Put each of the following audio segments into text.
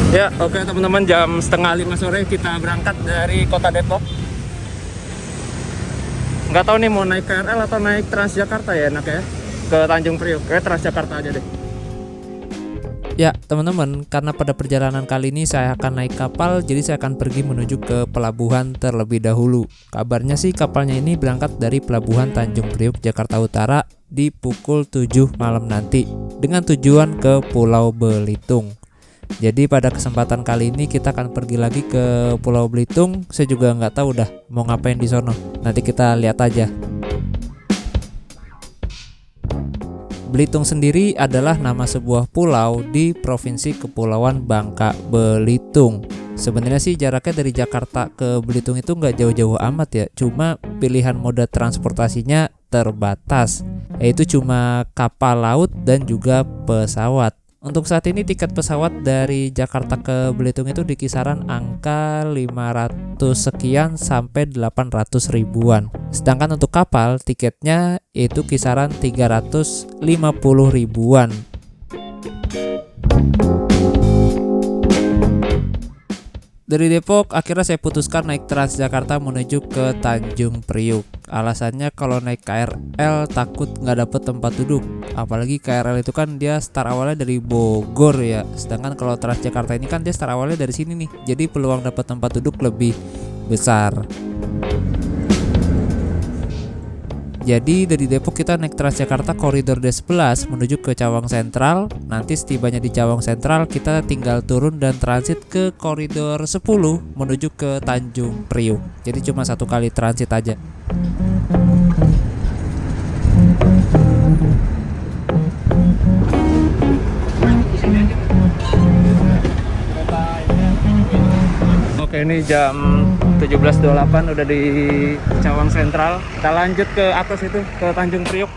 Ya, oke teman-teman, jam setengah 5 sore kita berangkat dari kota Depok. Nggak tahu nih mau naik KRL atau naik Transjakarta ya enak ya, ke Tanjung Priok. Kayak Transjakarta aja deh. Ya teman-teman, karena pada perjalanan kali ini saya akan naik kapal, jadi saya akan pergi menuju ke pelabuhan terlebih dahulu. Kabarnya sih kapalnya ini berangkat dari pelabuhan Tanjung Priok, Jakarta Utara di pukul 7 malam nanti dengan tujuan ke Pulau Belitung. Jadi pada kesempatan kali ini kita akan pergi lagi ke Pulau Belitung. Saya juga nggak tahu dah mau ngapain di sono. Nanti kita lihat aja. Belitung sendiri adalah nama sebuah pulau di Provinsi Kepulauan Bangka Belitung. Sebenarnya sih jaraknya dari Jakarta ke Belitung itu nggak jauh-jauh amat ya. Cuma pilihan moda transportasinya terbatas, yaitu cuma kapal laut dan juga pesawat. Untuk saat ini tiket pesawat dari Jakarta ke Belitung itu di kisaran angka 500 sekian sampai 800 ribuan. Sedangkan untuk kapal tiketnya itu kisaran 350 ribuan. Dari Depok akhirnya saya putuskan naik Transjakarta menuju ke Tanjung Priuk. Alasannya kalau naik KRL takut nggak dapet tempat duduk. Apalagi KRL itu kan dia start awalnya dari Bogor ya. Sedangkan kalau Transjakarta ini kan dia start awalnya dari sini nih. Jadi peluang dapat tempat duduk lebih besar. Jadi dari Depok kita naik Transjakarta koridor D11 menuju ke Cawang Sentral. Nanti setibanya di Cawang Sentral kita tinggal turun dan transit ke koridor 10 menuju ke Tanjung Priuk. Jadi cuma satu kali transit aja. Oke, ini jam 17.28 udah di Cawang Sentral. Kita lanjut ke atas itu, ke Tanjung Priok.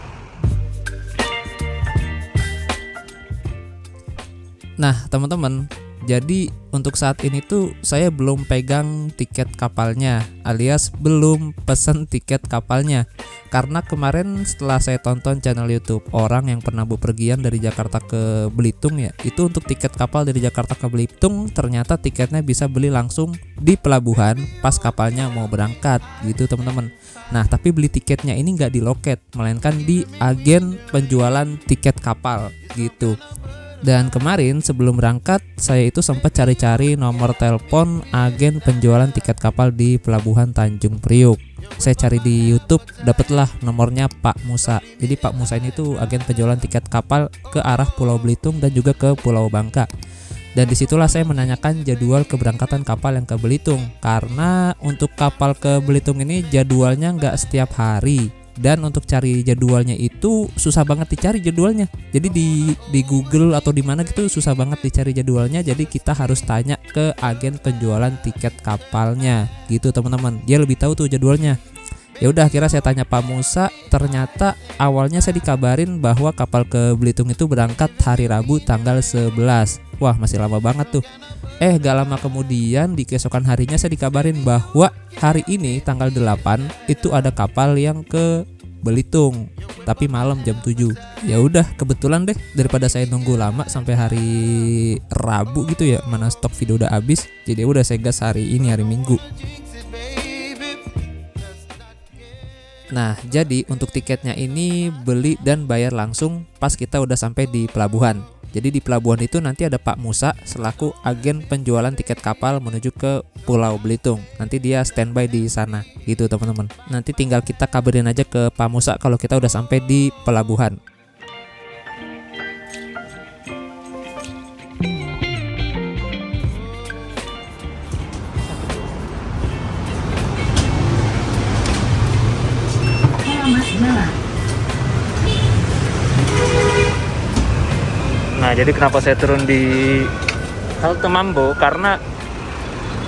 Nah teman-teman, jadi untuk saat ini tuh saya belum pegang tiket kapalnya, alias belum pesen tiket kapalnya. Karena kemarin setelah saya tonton channel YouTube orang yang pernah bepergian dari Jakarta ke Belitung ya, itu untuk tiket kapal dari Jakarta ke Belitung ternyata tiketnya bisa beli langsung di pelabuhan pas kapalnya mau berangkat gitu teman-teman. Nah tapi beli tiketnya ini nggak di loket, melainkan di agen penjualan tiket kapal gitu. Dan kemarin sebelum berangkat saya itu sempat cari-cari nomor telepon agen penjualan tiket kapal di pelabuhan Tanjung Priuk. Saya cari di YouTube, dapatlah nomornya Pak Musa. Jadi Pak Musa ini tuh agen penjualan tiket kapal ke arah Pulau Belitung dan juga ke Pulau Bangka. Dan disitulah saya menanyakan jadwal keberangkatan kapal yang ke Belitung. Karena untuk kapal ke Belitung ini jadwalnya nggak setiap hari. Dan untuk cari jadwalnya itu susah banget dicari jadwalnya. Jadi di Google atau di mana gitu susah banget dicari jadwalnya. Jadi kita harus tanya ke agen penjualan tiket kapalnya gitu teman-teman. Dia lebih tahu tuh jadwalnya. Ya udah akhirnya saya tanya Pak Musa, ternyata awalnya saya dikabarin bahwa kapal ke Belitung itu berangkat hari Rabu tanggal 11. Wah, masih lama banget tuh. Gak lama kemudian di keesokan harinya saya dikabarin bahwa hari ini tanggal 8 itu ada kapal yang ke Belitung, tapi malam jam 7. Ya udah, kebetulan deh daripada saya nunggu lama sampai hari Rabu gitu ya, mana stok video udah habis. Jadi udah saya gas hari ini, hari Minggu. Nah, jadi untuk tiketnya ini beli dan bayar langsung pas kita udah sampai di pelabuhan. Jadi di pelabuhan itu nanti ada Pak Musa selaku agen penjualan tiket kapal menuju ke Pulau Belitung. Nanti dia standby di sana gitu teman-teman. Nanti tinggal kita kabarin aja ke Pak Musa kalau kita udah sampai di pelabuhan. Nah, jadi kenapa saya turun di halte Mambo? Karena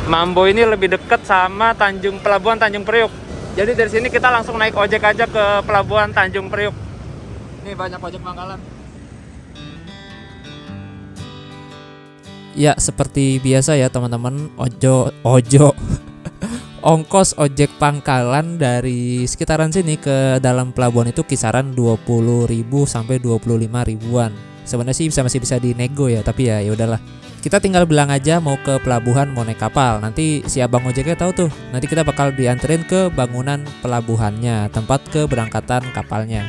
Mambo ini lebih dekat sama Pelabuhan Tanjung Priok. Jadi dari sini kita langsung naik ojek aja ke Pelabuhan Tanjung Priok. Nih banyak ojek pangkalan. Ya seperti biasa ya teman-teman, ongkos ojek pangkalan dari sekitaran sini ke dalam pelabuhan itu kisaran 20.000 sampai 25 ribuan. Sebenarnya sih masih bisa dinego ya, tapi ya udahlah. Kita tinggal bilang aja mau ke pelabuhan mau naik kapal. Nanti si abang ojeknya tahu tuh. Nanti kita bakal dianterin ke bangunan pelabuhannya, tempat keberangkatan kapalnya.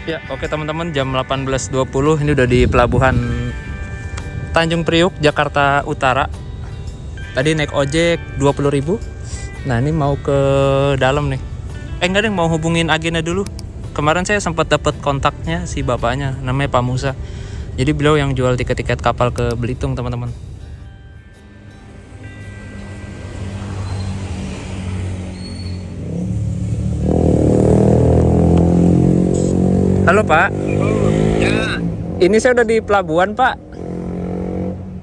Ya, oke teman-teman, jam 18.20 ini udah di pelabuhan Tanjung Priuk, Jakarta Utara. Tadi naik ojek 20.000. Nah, ini mau ke dalam nih. Enggak deh, mau hubungin agennya dulu. Kemarin saya sempat dapat kontaknya si bapaknya, namanya Pak Musa. Jadi beliau yang jual tiket-tiket kapal ke Belitung, teman-teman. Halo Pak. Ya, Ini saya udah di pelabuhan Pak.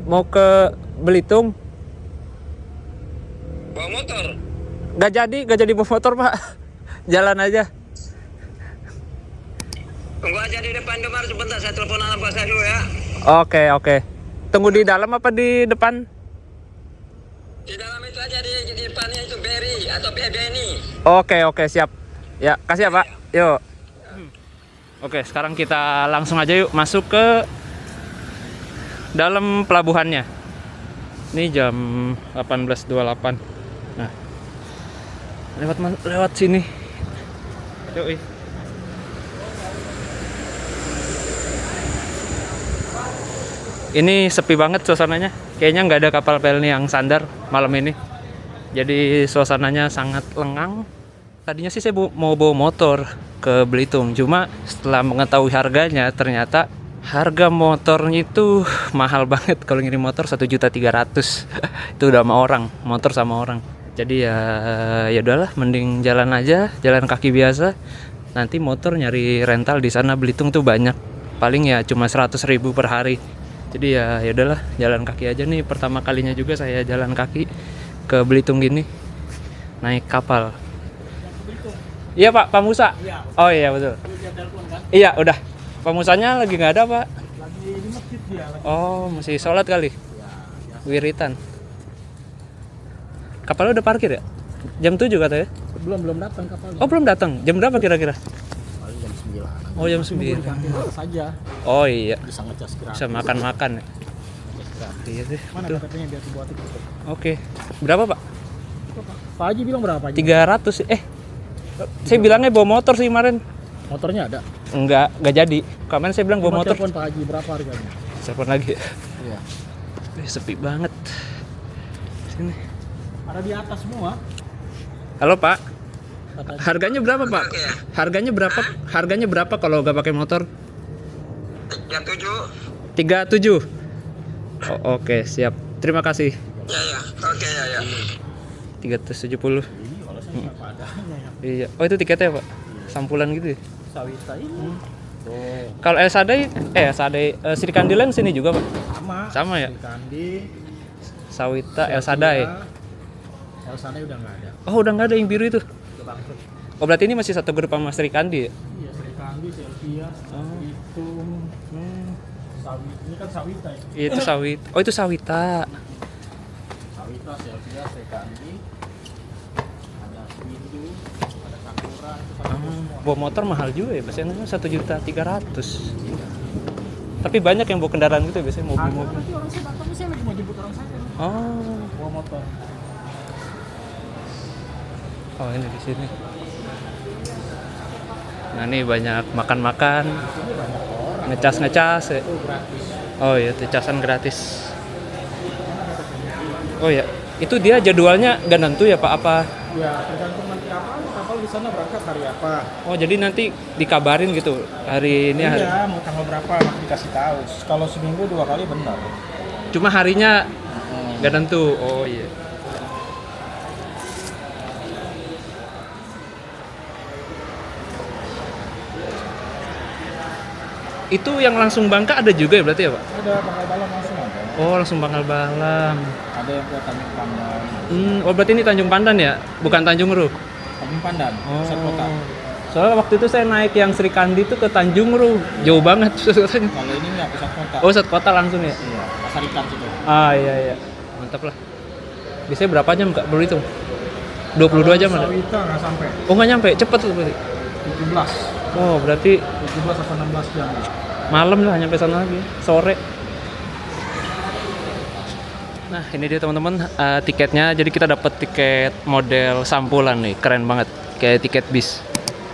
Mau ke Belitung. bawa motor. Gak jadi bawa motor Pak. Jalan aja. Tunggu aja di depan Domar sebentar, saya telepon anak buah saya dulu ya. Oke. Tunggu di dalam apa di depan? Di dalam itu aja, di depannya itu Berry atau Benny. Oke, siap. Ya, kasih ya Pak. Yuk. Oke, sekarang kita langsung aja yuk masuk ke dalam pelabuhannya. Ini jam 18.28. Nah, lewat sini. Yuk. Ini sepi banget suasananya. Kayaknya nggak ada kapal pelni yang sandar malam ini. Jadi suasananya sangat lengang. Tadinya sih saya mau bawa motor ke Belitung, cuma setelah mengetahui harganya ternyata harga motornya itu mahal banget. Kalau ngirim motor 1.300.000 itu udah sama orang, motor sama orang. Jadi ya udahlah, mending jalan aja, jalan kaki biasa. Nanti motor nyari rental di sana Belitung tuh banyak. Paling ya cuma 100.000 per hari. Jadi ya udahlah, jalan kaki aja nih. Pertama kalinya juga saya jalan kaki ke Belitung gini, naik kapal. Iya Pak Musa. Oh iya betul. Iya udah. Pak Musanya lagi nggak ada Pak. Lagi di masjid dia. Oh masih sholat kali. Wiritan. Kapalnya udah parkir ya? Jam 7 katanya. Belum datang kapalnya. Oh belum datang. Jam berapa kira-kira? Paling jam 9. Oh jam 9. Saja. Oh iya. Bisa ngecas gratis. Bisa makan-makan ya. Iya deh. Mana Betul. KTP-nya biar dibuat itu. Oke. Berapa Pak? Pak Haji bilang berapa aja? 300. Saya bilangnya bawa motor sih kemarin. Motornya ada. Enggak jadi. Kemarin saya bilang bawa motor. Telepon Pak Haji berapa harganya? Telepon lagi. Iya. Sepi banget. Sini. Ada di atas semua. Halo Pak. Katanya. Harganya berapa Pak? Harganya berapa kalau nggak pakai motor? Jam 7. 37. Oh, oke, siap. Terima kasih. Ya. Oke ya. 370. Kalau saya nggak padanya ya. Iya. Oh, itu tiketnya, Pak. Sampulan gitu ya. Sawita ini. Tuh. Kalau El Sadai, Sri Kandilan sini juga, Pak. Sama ya? Di Kandi. Sawita, El Sadai. El Sadai udah nggak ada. Oh, udah nggak ada yang biru itu. Udah bangkrut. Oh, berarti ini masih satu grup sama Sri Kandi ya? Iya, Sri Kandi, Selvia, itu Sawit. Ini kan Sawita ya. Iya, itu Sawit. Oh, itu Sawita. Sawita, Selvia, Sri Kandi. Ada Windu, ada Sakura, itu satu semua. Bawa motor mahal juga ya, biasanya 1.300.000. Tapi banyak yang bawa kendaraan gitu ya, biasanya mobil-mobil. Nanti orang saya datang, saya lagi mau jemput orang saya. Oh, Bawa motor. oh ini di sini. Nah, ini banyak makan-makan, ngecas ya. Itu gratis. Oh iya, casan gratis. Oh ya, itu dia jadwalnya nggak nentu ya Pak? Apa? Ya, tergantung nanti kapal di sana berangkat hari apa. Oh jadi nanti dikabarin gitu hari ini hari. Iya, mau tanggal berapa nanti dikasih tahu. Kalau seminggu 2 kali benar. Cuma harinya nggak nentu. Oh iya. Itu yang langsung Bangka ada juga ya berarti ya Pak? Ada Bangka Balam langsung ada. Oh langsung Bangka Balam. Ada yang ke Tanjung Pandan. Oh berarti ini Tanjung Pandan ya? Bukan Tanjung Ru? Tanjung Pandan, pusat kota. Soalnya waktu itu saya naik yang Sri Kandi itu ke Tanjung Ru. Jauh banget katanya. Kalau ini ya pusat kota. Oh pusat kota langsung ya? Iya, pasar ikan situ. Ah iya. Mantap lah. Biasanya berapa jam Kak? Baru hitung? 22 jam ada? Sawita nggak sampai. Oh nggak nyampe? Cepet tuh berarti? 17. Oh berarti 17 atau 16 jam. malam lah nyampe sana lagi, sore. Nah ini dia teman-teman tiketnya. Jadi kita dapat tiket model sampulan nih, keren banget, kayak tiket bis.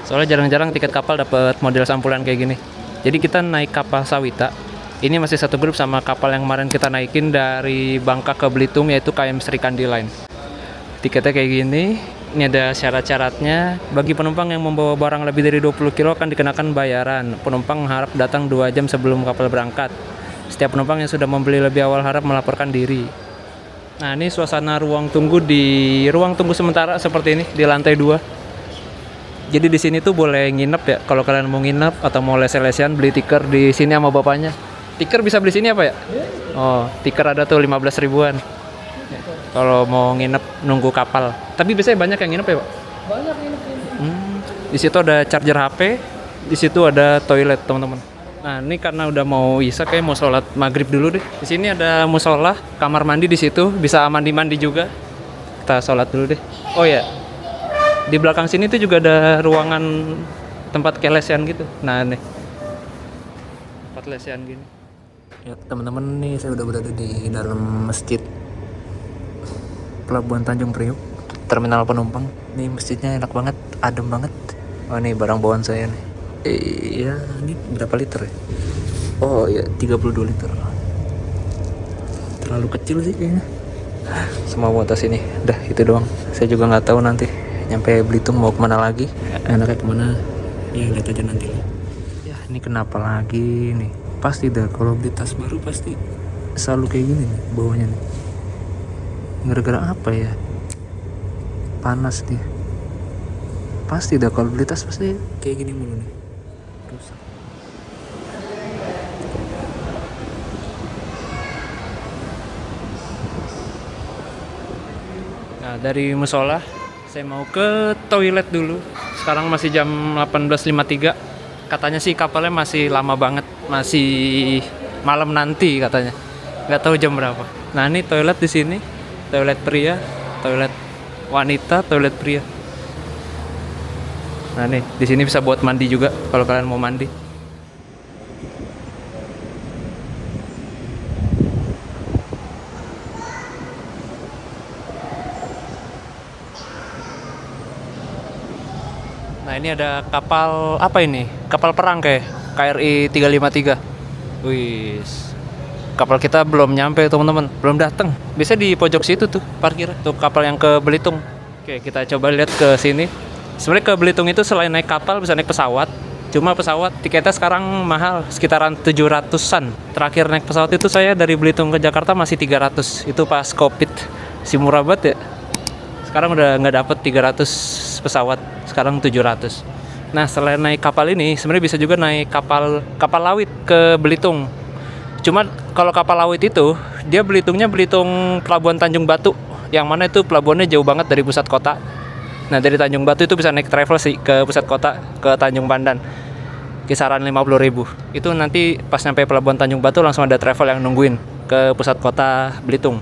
Soalnya jarang-jarang tiket kapal dapat model sampulan kayak gini. Jadi kita naik kapal Sawita. Ini masih satu grup sama kapal yang kemarin kita naikin dari Bangka ke Belitung, yaitu KM Sri Kandi Line. Tiketnya kayak gini. Ini ada syarat-syaratnya. Bagi penumpang yang membawa barang lebih dari 20 kilo akan dikenakan bayaran. Penumpang harap datang 2 jam sebelum kapal berangkat. Setiap penumpang yang sudah membeli lebih awal harap melaporkan diri. Nah ini suasana ruang tunggu di ruang tunggu sementara seperti ini di lantai 2. Jadi di sini tuh boleh nginep ya. Kalau kalian mau nginep atau mau les-lesan beli tiker di sini sama bapaknya. Tiker bisa beli sini apa ya? Oh, tiker ada tuh 15 ribuan. Kalau mau nginep nunggu kapal. Tapi biasanya banyak yang nginep ya, Pak? Banyak ini. Di situ ada charger HP, di situ ada toilet, teman-teman. Nah, ini karena udah mau isya kayak mau sholat maghrib dulu deh. Di sini ada musola, kamar mandi di situ, bisa mandi-mandi juga. Kita sholat dulu deh. Oh ya. Di belakang sini tuh juga ada ruangan tempat kelesian gitu. Nah, nih. Tempat lesian gini. Ya, teman-teman, nih saya udah berada di dalam masjid Pelabuhan Tanjung Priok, terminal penumpang. Nih masjidnya enak banget, adem banget. Oh nih barang bawaan saya nih. Iya, ini berapa liter ya? Oh iya, 32 liter. Terlalu kecil sih kayaknya. Semua muat sini. Dah itu doang. Saya juga nggak tahu nanti nyampe Belitung mau kemana lagi. Enaknya kemana? Ya lihat aja nanti. Ya ini kenapa lagi nih? Pasti dah kalau beli tas baru pasti selalu kayak gini nih bawahnya nih. Gara-gara apa ya? Panas dia. Pasti dah kalau beli tas pasti kayak gini mulu nih. Rusak. Nah dari musola saya mau ke toilet dulu. Sekarang masih jam 18.53. Katanya sih kapalnya masih lama banget, masih malam nanti katanya. Nggak tahu jam berapa. Nah ini toilet di sini. Toilet pria, toilet wanita, toilet pria. Nah nih, di sini bisa buat mandi juga kalau kalian mau mandi. Nah ini ada kapal apa ini? Kapal perang kayak KRI 353. Wih. Kapal kita belum nyampe teman-teman, belum datang. Biasanya di pojok situ tuh parkir tuh kapal yang ke Belitung. Oke, kita coba lihat ke sini. Sebenarnya ke Belitung itu selain naik kapal bisa naik pesawat. Cuma pesawat tiketnya sekarang mahal, sekitaran 700-an. Terakhir naik pesawat itu saya dari Belitung ke Jakarta masih 300. Itu pas Covid. Si murah banget ya. Sekarang udah nggak dapet 300 pesawat, sekarang 700. Nah, selain naik kapal ini, sebenarnya bisa juga naik kapal lawit ke Belitung. Cuma kalau kapal laut itu, dia Belitungnya Belitung Pelabuhan Tanjung Batu, yang mana itu pelabuhannya jauh banget dari pusat kota. Nah dari Tanjung Batu itu bisa naik travel sih ke pusat kota, ke Tanjung Pandan, kisaran 50.000. Itu nanti pas nyampe Pelabuhan Tanjung Batu langsung ada travel yang nungguin ke pusat kota Belitung.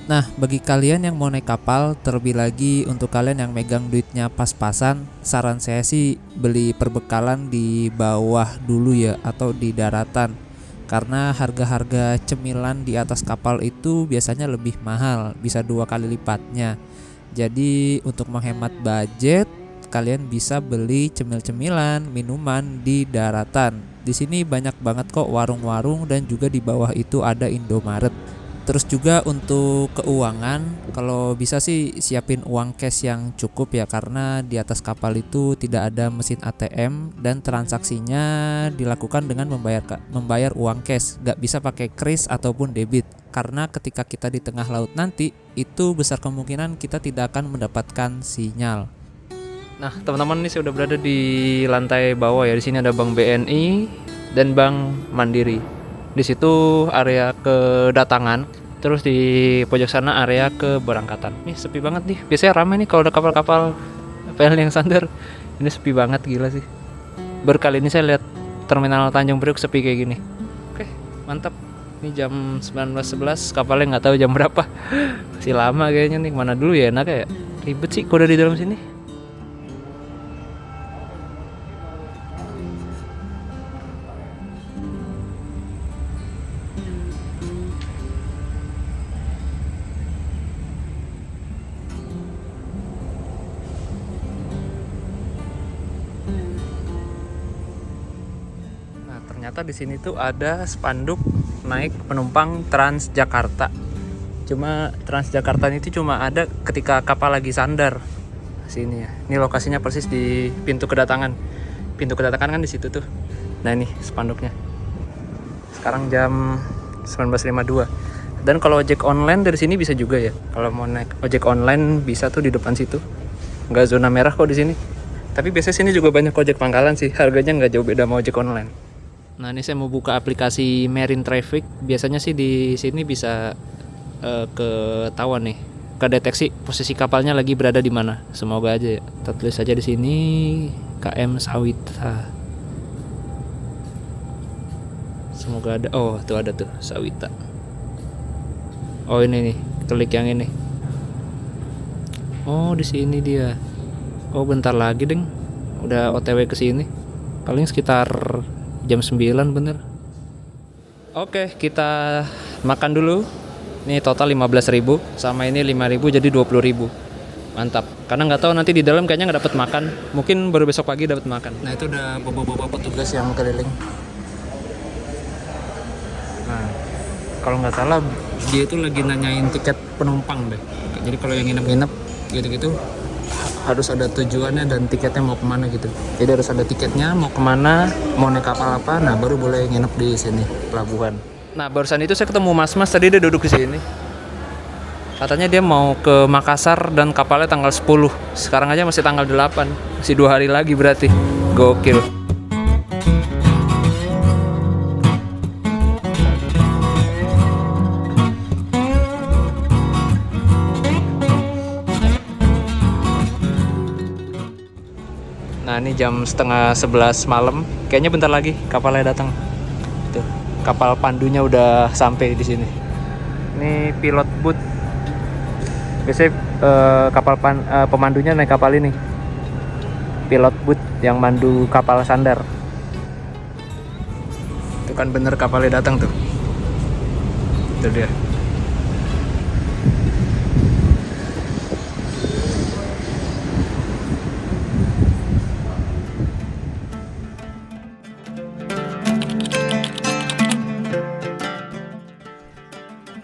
Nah, bagi kalian yang mau naik kapal, terlebih lagi untuk kalian yang megang duitnya pas-pasan, saran saya sih beli perbekalan di bawah dulu ya, atau di daratan. Karena harga-harga cemilan di atas kapal itu biasanya lebih mahal, bisa 2 kali lipatnya. Jadi untuk menghemat budget, kalian bisa beli cemil-cemilan, minuman di daratan. Di sini banyak banget kok warung-warung, dan juga di bawah itu ada Indomaret. Terus juga untuk keuangan, kalau bisa sih siapin uang cash yang cukup ya, karena di atas kapal itu tidak ada mesin ATM dan transaksinya dilakukan dengan membayar uang cash, gak bisa pakai kris ataupun debit. Karena ketika kita di tengah laut nanti, itu besar kemungkinan kita tidak akan mendapatkan sinyal. Nah, teman-teman, ini saya udah berada di lantai bawah ya. Di sini ada Bank BNI dan Bank Mandiri. Di situ area kedatangan, terus di pojok sana area keberangkatan. Nih sepi banget nih. Biasanya ramai nih kalau ada kapal-kapal PLN yang sandar. Ini sepi banget, gila sih. Berkali ini saya lihat terminal Tanjung Priok sepi kayak gini. Oke, mantap. Ini jam 19.11, kapalnya nggak tahu jam berapa. Masih lama kayaknya nih. Mana dulu ya enak ya. Ribet sih kalau udah di dalam sini. Nah, ternyata di sini tuh ada spanduk naik penumpang Transjakarta. Cuma Transjakarta itu cuma ada ketika kapal lagi sandar. Sini ya. Ini lokasinya persis di pintu kedatangan. Pintu kedatangan kan di situ tuh. Nah, ini spanduknya. Sekarang jam 19.52. Dan kalau ojek online dari sini bisa juga ya. Kalau mau naik ojek online bisa tuh di depan situ. Nggak zona merah kok di sini. Tapi biasanya sini juga banyak ojek pangkalan sih. Harganya nggak jauh beda sama ojek online. Nah, ini saya mau buka aplikasi Marine Traffic. Biasanya sih di sini bisa ketahuan nih, kedeteksi posisi kapalnya lagi berada di mana. Semoga aja ya. Kita tulis saja di sini KM Sawita. Semoga ada. Oh, tuh ada tuh Sawita. Oh, ini nih, klik yang ini. Oh, di sini dia. Oh, bentar lagi, Deng. Udah OTW ke sini. Paling sekitar jam 9 bener. Oke, kita makan dulu. Ini total 15.000, sama ini 5.000 jadi 20.000. Mantap. Karena nggak tahu nanti di dalam kayaknya nggak dapat makan. Mungkin baru besok pagi dapat makan. Nah, itu udah bapak-bapak petugas yang keliling. Nah, kalau nggak salah dia itu lagi nanyain tiket penumpang deh. Jadi kalau yang nginep-nginep gitu-gitu harus ada tujuannya dan tiketnya mau kemana gitu. Jadi harus ada tiketnya mau kemana, mau naik kapal apa, nah baru boleh nginep di sini pelabuhan. Nah, barusan itu saya ketemu mas-mas tadi, dia duduk di sini. Katanya dia mau ke Makassar dan kapalnya tanggal 10. Sekarang aja masih tanggal 8, masih 2 hari lagi berarti. Gokil. Nah, ini jam setengah 11 malam. Kayaknya bentar lagi kapalnya datang. Tuh, kapal pandunya udah sampai di sini. Ini pilot boat. Biasanya pemandunya naik kapal ini. Pilot boat yang mandu kapal sandar. Itu kan bener kapalnya datang tuh. Itu dia.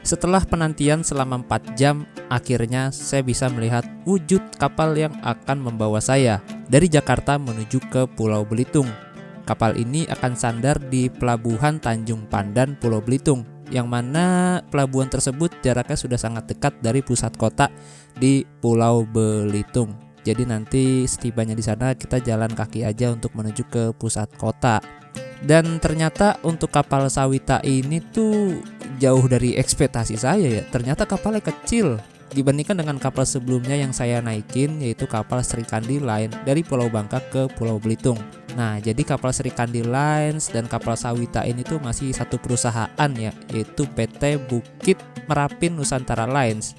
Setelah penantian selama 4 jam, akhirnya saya bisa melihat wujud kapal yang akan membawa saya dari Jakarta menuju ke Pulau Belitung. Kapal ini akan sandar di Pelabuhan Tanjung Pandan, Pulau Belitung, yang mana pelabuhan tersebut jaraknya sudah sangat dekat dari pusat kota di Pulau Belitung. Jadi nanti setibanya di sana kita jalan kaki aja untuk menuju ke pusat kota. Dan ternyata untuk kapal Sawita ini tuh jauh dari ekspektasi saya ya. Ternyata kapalnya kecil dibandingkan dengan kapal sebelumnya yang saya naikin, yaitu kapal Serikandi Line dari Pulau Bangka ke Pulau Belitung. Nah, jadi kapal Serikandi Lines dan kapal Sawita ini tuh masih satu perusahaan ya, yaitu PT Bukit Merapin Nusantara Lines,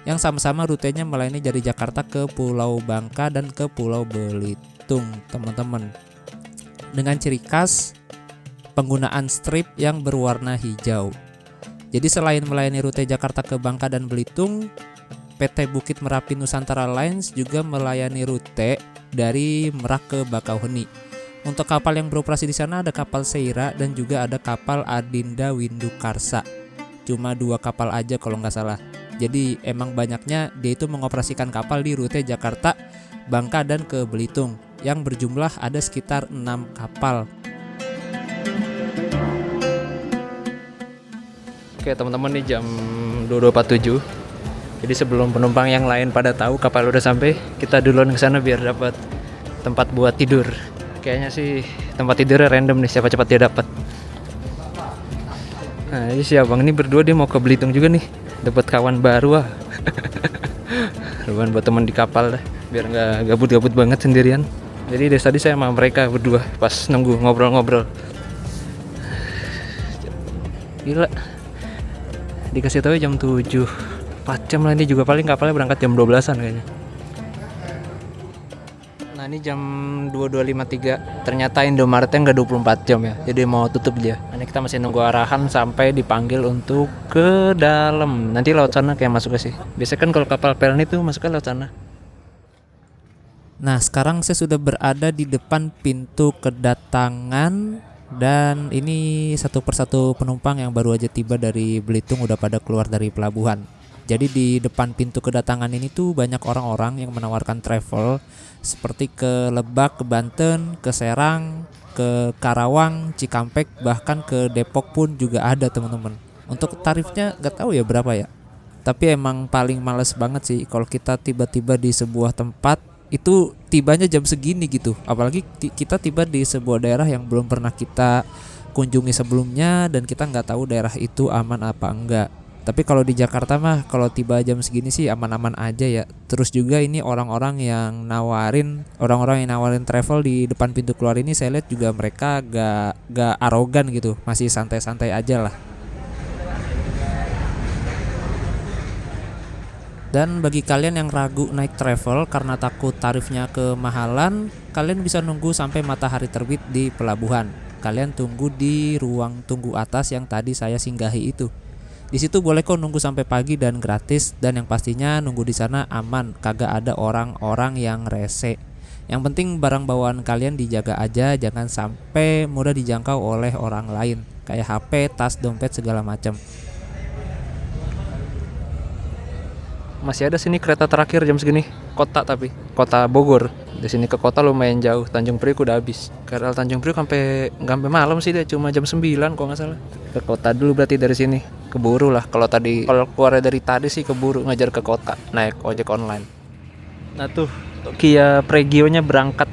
yang sama-sama rutenya melayani dari Jakarta ke Pulau Bangka dan ke Pulau Belitung, teman-teman. Dengan ciri khas penggunaan strip yang berwarna hijau. Jadi selain melayani rute Jakarta ke Bangka dan Belitung, PT Bukit Merapi Nusantara Lines juga melayani rute dari Merak ke Bakauheni. Untuk kapal yang beroperasi di sana ada kapal Seira dan juga ada kapal Adinda Windu Karsa. Cuma 2 kapal aja kalau nggak salah. Jadi emang banyaknya dia itu mengoperasikan kapal di rute Jakarta, Bangka dan ke Belitung, yang berjumlah ada sekitar 6 kapal. Oke teman-teman, nih jam 22.47. Jadi sebelum penumpang yang lain pada tahu kapal udah sampai, kita duluan ke sana biar dapat tempat buat tidur. Kayaknya sih tempat tidurnya random nih, siapa cepat dia dapat. Nah, ini si abang ini berdua dia mau ke Belitung juga nih, dapat kawan baru ah. Ruan buat teman di kapal dah, biar nggak gabut-gabut banget sendirian. Jadi dari tadi saya sama mereka berdua pas nunggu ngobrol-ngobrol. Gila, dikasih tahu jam 7, 4 jam lah. Ini juga paling kapalnya berangkat jam 12-an kayaknya. Nah ini jam 22.53, ternyata Indomaretnya nggak 24 jam ya, jadi mau tutup dia. Ini kita masih nunggu arahan sampai dipanggil untuk ke dalam. Nanti laut sana kayak masuk ke sih. Biasanya kan kalau kapal pelni tuh masuk ke laut sana. Nah, sekarang saya sudah berada di depan pintu kedatangan dan ini satu persatu penumpang yang baru aja tiba dari Belitung udah pada keluar dari pelabuhan. Jadi di depan pintu kedatangan ini tuh banyak orang-orang yang menawarkan travel seperti ke Lebak, ke Banten, ke Serang, ke Karawang, Cikampek, bahkan ke Depok pun juga ada teman-teman. Untuk tarifnya gak tahu ya berapa ya. Tapi emang paling males banget sih kalau kita tiba-tiba di sebuah tempat itu tibanya jam segini gitu. Apalagi kita tiba di sebuah daerah yang belum pernah kita kunjungi sebelumnya dan kita nggak tahu daerah itu aman apa enggak. Tapi kalau di Jakarta mah kalau tiba jam segini sih aman-aman aja ya. Terus juga ini orang-orang yang nawarin travel di depan pintu keluar ini saya lihat juga mereka gak arogan gitu, masih santai-santai aja lah. Dan bagi kalian yang ragu naik travel karena takut tarifnya kemahalan, kalian bisa nunggu sampai matahari terbit di pelabuhan. Kalian tunggu di ruang tunggu atas yang tadi saya singgahi itu. Di situ boleh kok nunggu sampai pagi dan gratis, dan yang pastinya nunggu di sana aman, kagak ada orang-orang yang rese. Yang penting barang bawaan kalian dijaga aja, jangan sampai mudah dijangkau oleh orang lain, kayak HP, tas, dompet segala macam. Masih ada sini kereta terakhir jam segini, kota tapi kota Bogor. Di sini ke kota lumayan jauh, Tanjung Priok udah habis. KRL Tanjung Priok sampai malam sih dia, cuma jam 9 kalau nggak salah. Ke kota dulu berarti dari sini. Keburu lah kalau keluar dari tadi sih keburu ngejar ke kota naik ojek online. Nah tuh Kia Pregio-nya berangkat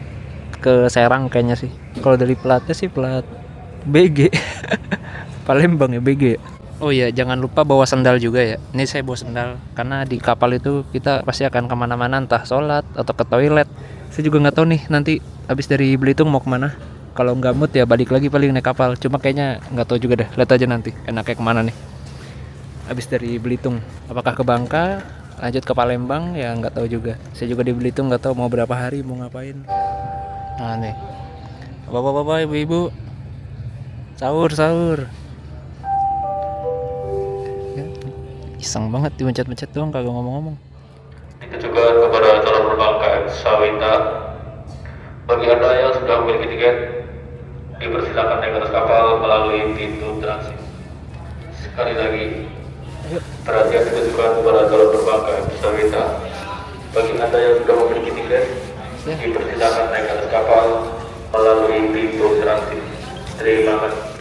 ke Serang kayaknya sih. Kalau dari platnya sih plat BG. Palembang ya BG. Oh iya, jangan lupa bawa sendal juga ya. Ini saya bawa sendal karena di kapal itu kita pasti akan kemana-mana, entah sholat atau ke toilet. Saya juga nggak tahu nih nanti habis dari Belitung mau kemana. Kalau nggak mood ya balik lagi paling naik kapal. Cuma kayaknya nggak tahu juga deh. Lihat aja nanti enaknya kemana nih. Habis dari Belitung, apakah ke Bangka, lanjut ke Palembang ya nggak tahu juga. Saya juga di Belitung nggak tahu mau berapa hari, mau ngapain. Nah nih, bapak-bapak, ibu-ibu, sahur. Iseng banget dipencet-pencet doang kagak ngomong-ngomong. Ditujukan kepada calon penumpang KM Sawita. Bagi Anda yang sudah memiliki tiket, dipersilakan naik ke atas kapal melalui pintu transit. Sekali lagi, perhatian ditujukan kepada calon penumpang KM Sawita. Bagi Anda yang sudah memiliki tiket, dipersilakan naik ke atas kapal melalui pintu transit. Terima kasih.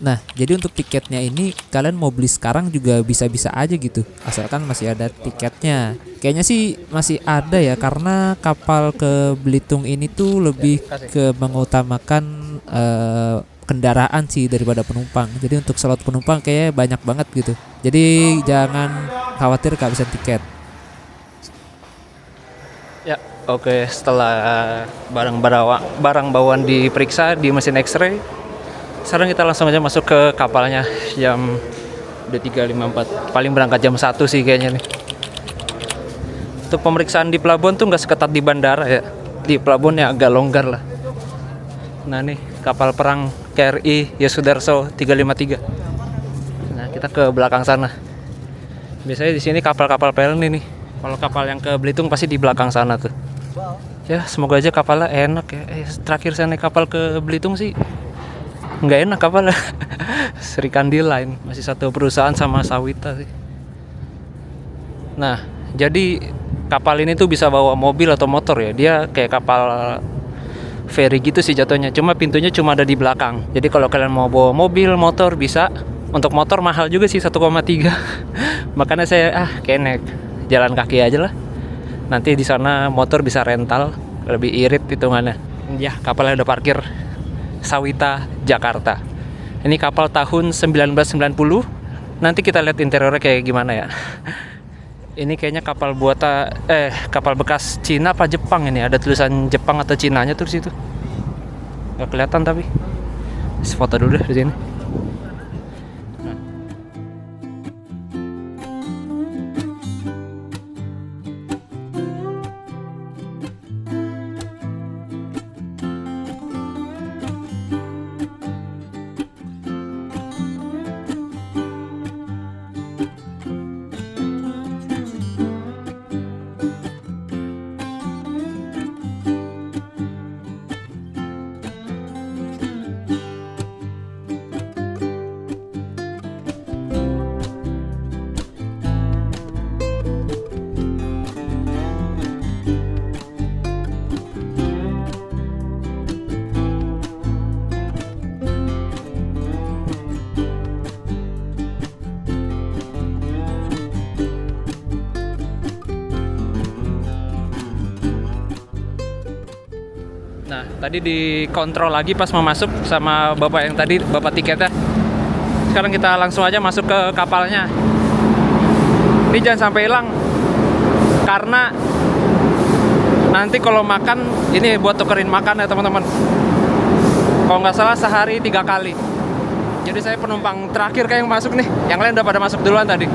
Nah, jadi untuk tiketnya ini kalian mau beli sekarang juga bisa-bisa aja gitu, asalkan masih ada tiketnya. Kayaknya sih masih ada ya, karena kapal ke Belitung ini tuh lebih ke mengutamakan kendaraan sih daripada penumpang. Jadi untuk slot penumpang kayaknya banyak banget gitu. Jadi jangan khawatir kehabisan tiket. Ya, oke, setelah barang bawaan diperiksa di mesin X-ray, sekarang kita langsung aja masuk ke kapalnya. Jam udah 3.54, paling berangkat jam 1 sih kayaknya nih. Untuk pemeriksaan di pelabuhan tuh nggak seketat di bandara ya. Di pelabuhan ya agak longgar lah. Nah nih kapal perang KRI Yosudarso 353. Nah kita ke belakang sana. Biasanya di sini kapal-kapal pelni nih. Kalau kapal yang ke Belitung pasti di belakang sana tuh. Ya semoga aja kapalnya enak ya. Terakhir saya naik kapal ke Belitung sih nggak enak kapalnya. Serikandi Line, masih satu perusahaan sama Sawita sih. Nah jadi kapal ini tuh bisa bawa mobil atau motor ya. Dia kayak kapal ferry gitu sih jatuhnya. Cuma pintunya cuma ada di belakang. Jadi kalau kalian mau bawa mobil, motor bisa. Untuk motor mahal juga sih 1,3. Makanya saya kenek jalan kaki aja lah. Nanti di sana motor bisa rental, lebih irit hitungannya. Ya, kapalnya udah parkir. Sawita, Jakarta. Ini kapal tahun 1990. Nanti kita lihat interiornya kayak gimana ya. Ini kayaknya kapal kapal bekas Cina apa Jepang ini. Ada tulisan Jepang atau Cinanya tuh di situ. Gak kelihatan tapi. Foto dulu deh di sini. Nah, tadi dikontrol lagi pas mau masuk sama bapak yang tadi, bapak tiketnya. Sekarang kita langsung aja masuk ke kapalnya. Ini jangan sampai hilang, karena nanti kalau makan, ini buat tukerin makan ya teman-teman. Kalau nggak salah sehari 3 kali. Jadi saya penumpang terakhir kayak yang masuk nih. Yang lain udah pada masuk duluan tadi.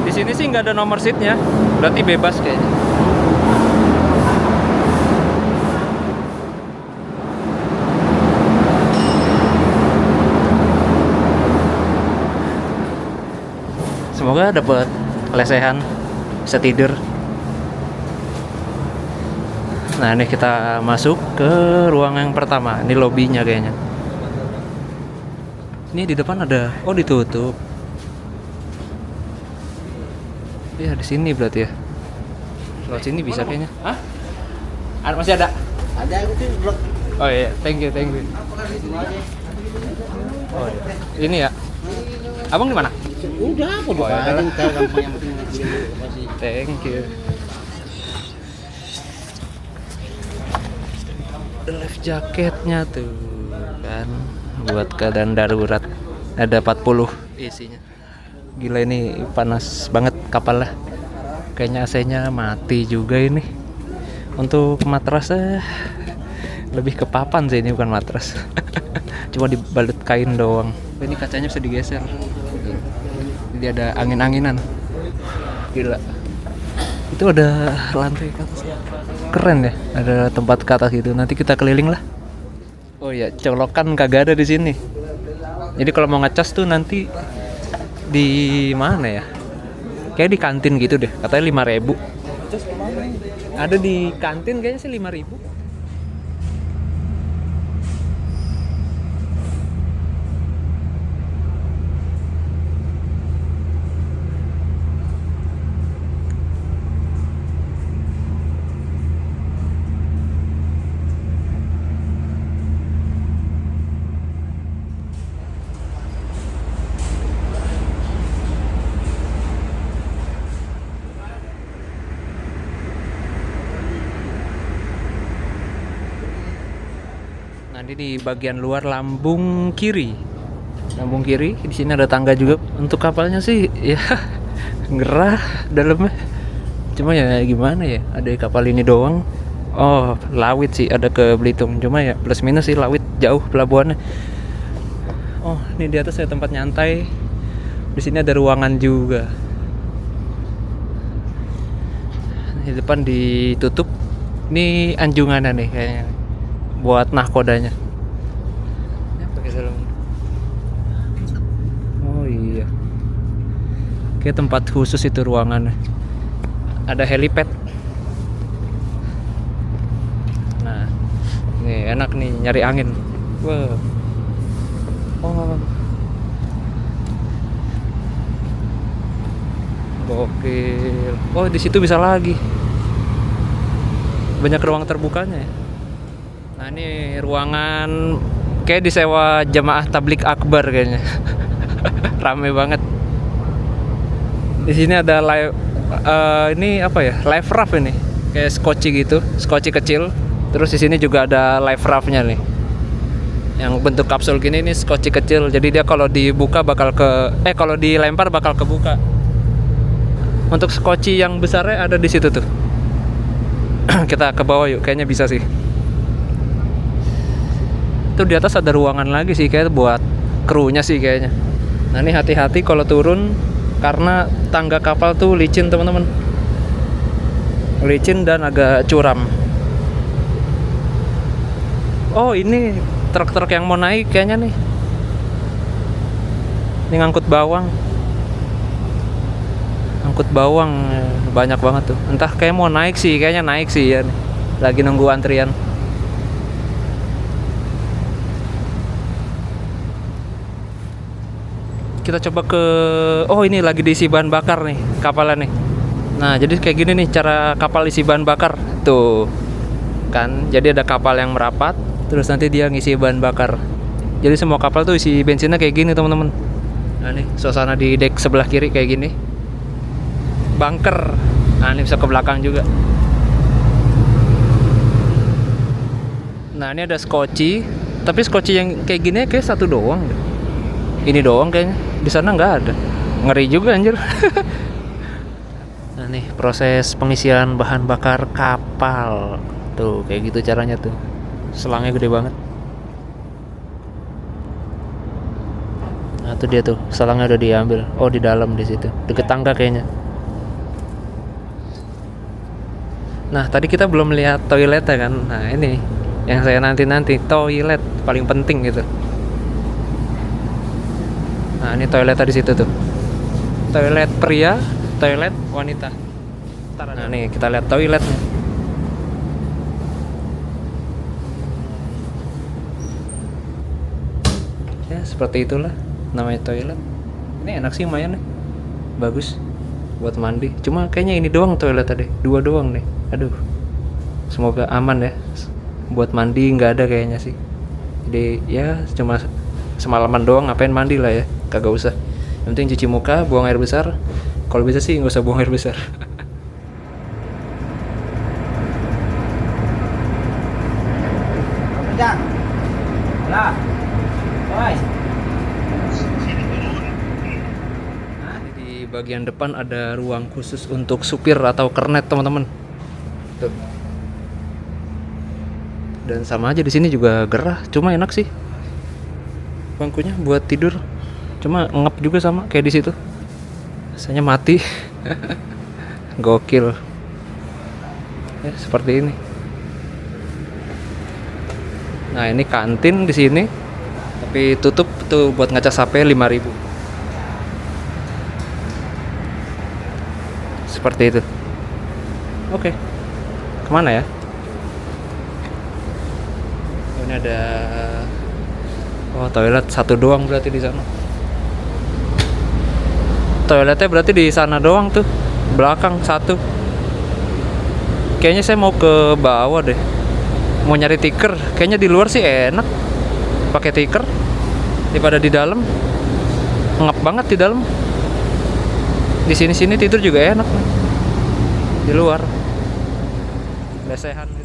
Di sini sih nggak ada nomor seatnya, berarti bebas kayaknya. Semoga dapat lesehan, bisa tidur. Nah, ini kita masuk ke ruang yang pertama. Ini lobbynya kayaknya. Ini di depan ada, ditutup. Iya, di sini berarti ya. Lewat sini bisa kayaknya. Hah? Masih ada? Ada aku tuh blok. Oh iya, thank you. Oh iya. Ini ya. Abang di mana? Udah, aku Oh, juga ya. ada gampang yang penting masih. Thank you. Life jacketnya tuh kan buat keadaan darurat. Ada 40 isinya. Gila, ini panas banget kapal lah. Kayaknya AC-nya mati juga ini. Untuk matrasnya lebih ke papan sih, ini bukan matras. Cuma dibalut kain doang. Ini kacanya bisa digeser. Jadi ada angin-anginan. Gila. Itu ada lantai ke atas. Keren ya, ada tempat ke atas gitu. Nanti kita keliling lah. Oh iya, colokan kagak ada di sini. Jadi kalau mau ngecas tuh nanti di mana ya? Kayak di kantin gitu deh. Katanya 5.000. Ada di kantin kayaknya sih 5.000. Nah, ini di bagian luar lambung kiri. Lambung kiri, di sini ada tangga juga. Untuk kapalnya sih ya gerah dalamnya. Cuma ya gimana ya? Ada kapal ini doang. Oh, Lawit sih ada ke Belitung. Cuma ya plus minus sih Lawit jauh pelabuhannya. Oh, ini di atas ada tempat nyantai. Di sini ada ruangan juga. Di depan ditutup. Ini anjungannya nih kayaknya. Buat nahkodanya. Ya, pakai helm. Oh iya. Kayak tempat khusus itu ruangannya. Ada helipad. Nah, nih enak nih nyari angin. Wow. Oh. Gokil. Oh, di situ bisa lagi. banyak ruang terbukanya ya. Nah ini ruangan kayak disewa jamaah tablik akbar kayaknya. Rame banget. Di sini ada live ini apa ya? Live raft ini. Kayak skoci gitu, skoci kecil. Terus di sini juga ada live raftnya nih. Yang bentuk kapsul gini, ini skoci kecil. Jadi dia kalau dibuka bakal kalau dilempar bakal kebuka. Untuk skoci yang besarnya ada di situ tuh. Kita ke bawah yuk, kayaknya bisa sih. Itu di atas ada ruangan lagi sih, kayak buat krunya sih kayaknya. Nah ini hati-hati kalau turun karena tangga kapal tuh licin teman-teman. Licin dan agak curam. Oh ini truk-truk yang mau naik kayaknya nih. Ini ngangkut bawang. Angkut bawang banyak banget tuh. Entah kayak mau naik sih, kayaknya naik sih ya nih. Lagi nunggu antrian. Kita coba ke ini lagi diisi bahan bakar nih kapalnya nih. Nah, jadi kayak gini nih cara kapal isi bahan bakar. Tuh. Kan, jadi ada kapal yang merapat, terus nanti dia ngisi bahan bakar. Jadi semua kapal tuh isi bensinnya kayak gini, teman-teman. Nah, nih suasana di dek sebelah kiri kayak gini. Bunker. Nah, ini bisa ke belakang juga. Nah, ini ada skoci, tapi skoci yang kayak gini kayak satu doang deh. Ini doang kayaknya. Di sana nggak ada. Ngeri juga anjir. Nah nih proses pengisian bahan bakar kapal. Tuh kayak gitu caranya tuh. Selangnya gede banget. Nah tuh dia tuh, selangnya udah diambil. Oh di dalam di situ, deket tangga kayaknya. Nah tadi kita belum lihat toiletnya kan. Nah ini yang saya nanti toilet paling penting gitu. Nah ini toiletnya di situ tuh. Toilet pria, toilet wanita. Nah nih kita lihat toiletnya. Ya seperti itulah namanya toilet. Ini enak sih lumayan nih. Bagus buat mandi. Cuma kayaknya ini doang toilet tadi. 2 doang nih. Aduh. Semoga aman ya. Buat mandi nggak ada kayaknya sih. Jadi ya cuma semalaman doang, ngapain mandi lah ya. Kagak usah. Yang penting cuci muka, buang air besar. Kalau bisa sih nggak usah buang air besar. Pegang. Lah. Oi. Di bagian depan ada ruang khusus untuk supir atau kernet, teman-teman. Tuh. Dan sama aja di sini juga gerah, cuma enak sih. Bangkunya buat tidur. Cuma ngep juga sama kayak di situ. Rasanya mati. Gokil. Ya, seperti ini. Nah, ini kantin di sini. Tapi tutup tuh buat ngecas HP 5.000. Seperti itu. Oke. Kemana ya? Ini ada toilet satu doang berarti di sana. Toiletnya berarti di sana doang tuh. Belakang satu. Kayaknya saya mau ke bawah deh. Mau nyari tikar. Kayaknya di luar sih enak. Pakai tikar daripada di dalam. Ngep banget di dalam. Di sini tidur juga enak nih. Di luar. Lesehan gitu.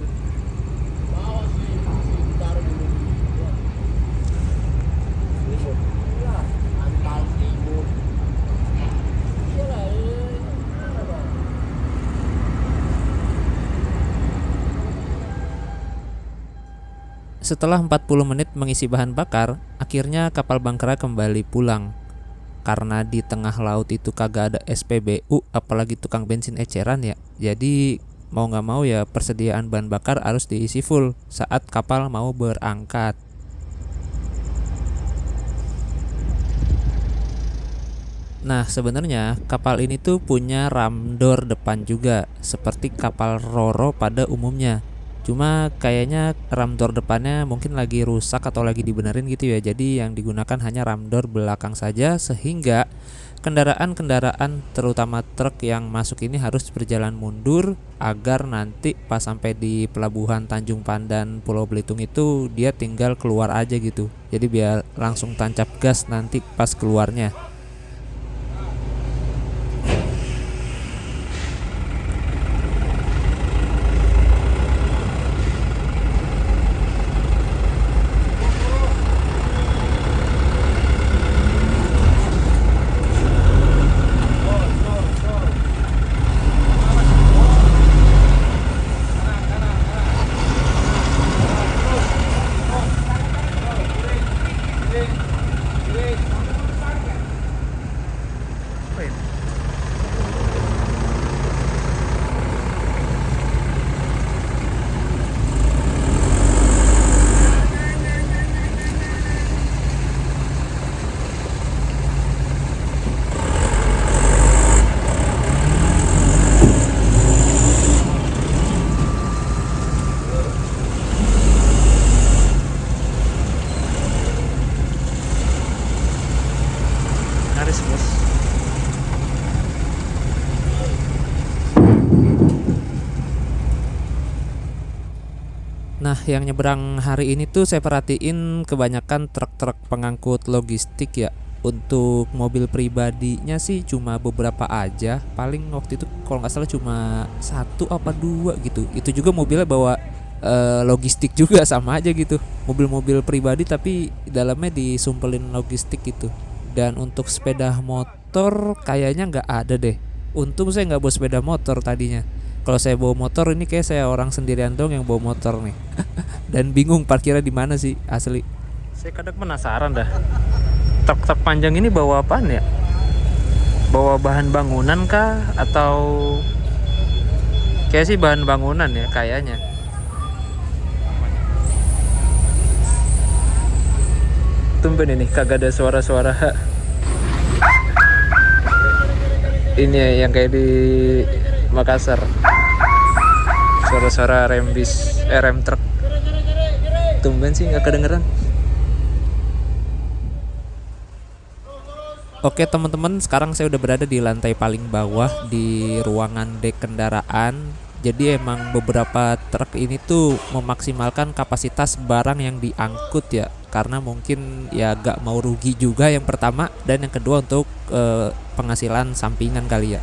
Setelah 40 menit mengisi bahan bakar, akhirnya kapal Bankara kembali pulang. Karena di tengah laut itu kagak ada SPBU, apalagi tukang bensin eceran ya. Jadi mau gak mau ya persediaan bahan bakar harus diisi full saat kapal mau berangkat. Nah sebenarnya kapal ini tuh punya ram door depan juga, seperti kapal Roro pada umumnya. Cuma kayaknya ram door depannya mungkin lagi rusak atau lagi dibenerin gitu ya. Jadi yang digunakan hanya ram door belakang saja, sehingga kendaraan-kendaraan terutama truk yang masuk ini harus berjalan mundur agar nanti pas sampai di pelabuhan Tanjung Pandan Pulau Belitung itu dia tinggal keluar aja gitu. Jadi biar langsung tancap gas nanti pas keluarnya. Nyaris bos. Nah, yang nyebrang hari ini tuh saya perhatiin kebanyakan truk-truk pengangkut logistik ya. Untuk mobil pribadinya sih cuma beberapa aja. Paling waktu itu kalau nggak salah cuma 1 apa 2 gitu. Itu juga mobilnya bawa logistik juga, sama aja gitu. Mobil-mobil pribadi tapi dalamnya disumpelin logistik gitu. Dan untuk sepeda motor kayaknya nggak ada deh. Untung saya nggak bawa sepeda motor tadinya. Kalau saya bawa motor ini kayak saya orang sendirian dong yang bawa motor nih. Dan bingung parkirnya di mana sih asli. Saya kadang penasaran dah. Truk-truk panjang ini bawa apaan ya? Bawa bahan bangunan kah atau kayak sih bahan bangunan ya kayaknya. Tumben ini kagak ada suara-suara ini ya, yang kayak di Makassar. Suara-suara rem bis, rem truk. Tumben sih nggak kedengeran. Oke teman-teman, sekarang saya udah berada di lantai paling bawah di ruangan dek kendaraan. Jadi emang beberapa truk ini tuh memaksimalkan kapasitas barang yang diangkut ya. Karena mungkin ya gak mau rugi juga yang pertama. Dan yang kedua untuk penghasilan sampingan kali ya.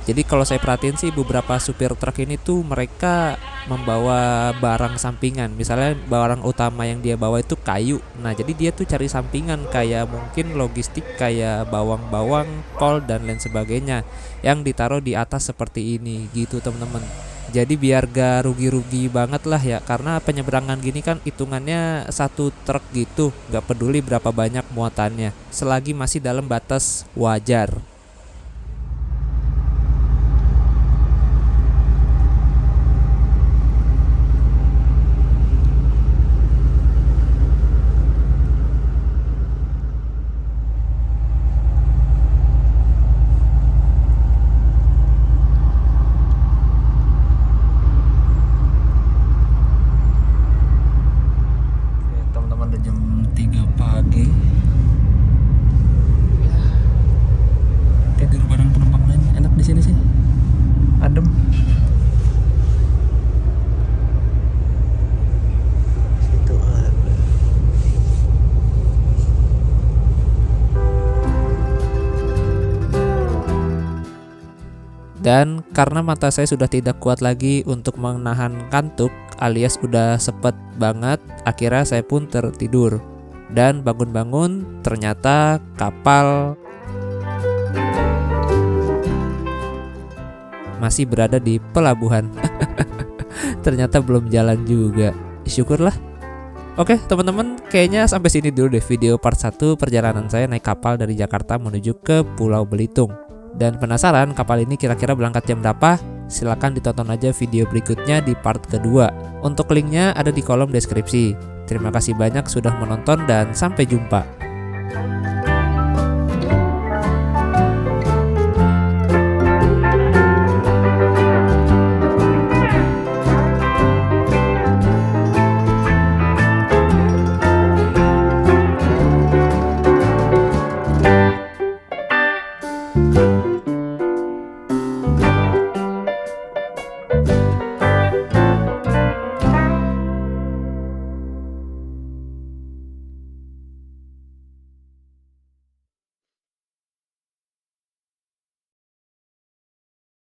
Jadi kalau saya perhatiin sih beberapa supir truk ini tuh mereka membawa barang sampingan. Misalnya barang utama yang dia bawa itu kayu. Nah jadi dia tuh cari sampingan kayak mungkin logistik kayak bawang-bawang, kol dan lain sebagainya yang ditaruh di atas seperti ini gitu teman-teman. Jadi biar gak rugi-rugi banget lah ya. Karena penyeberangan gini kan hitungannya satu truk gitu, gak peduli berapa banyak muatannya, selagi masih dalam batas wajar. Dan karena mata saya sudah tidak kuat lagi untuk menahan kantuk alias udah sepet banget, akhirnya saya pun tertidur. Dan bangun-bangun ternyata kapal masih berada di pelabuhan. Ternyata belum jalan juga. Syukurlah. Oke teman-teman, kayaknya sampai sini dulu deh video part 1 perjalanan saya naik kapal dari Jakarta menuju ke Pulau Belitung. Dan penasaran kapal ini kira-kira berangkat jam berapa? Silahkan ditonton aja video berikutnya di part kedua. Untuk linknya ada di kolom deskripsi. Terima kasih banyak sudah menonton dan sampai jumpa.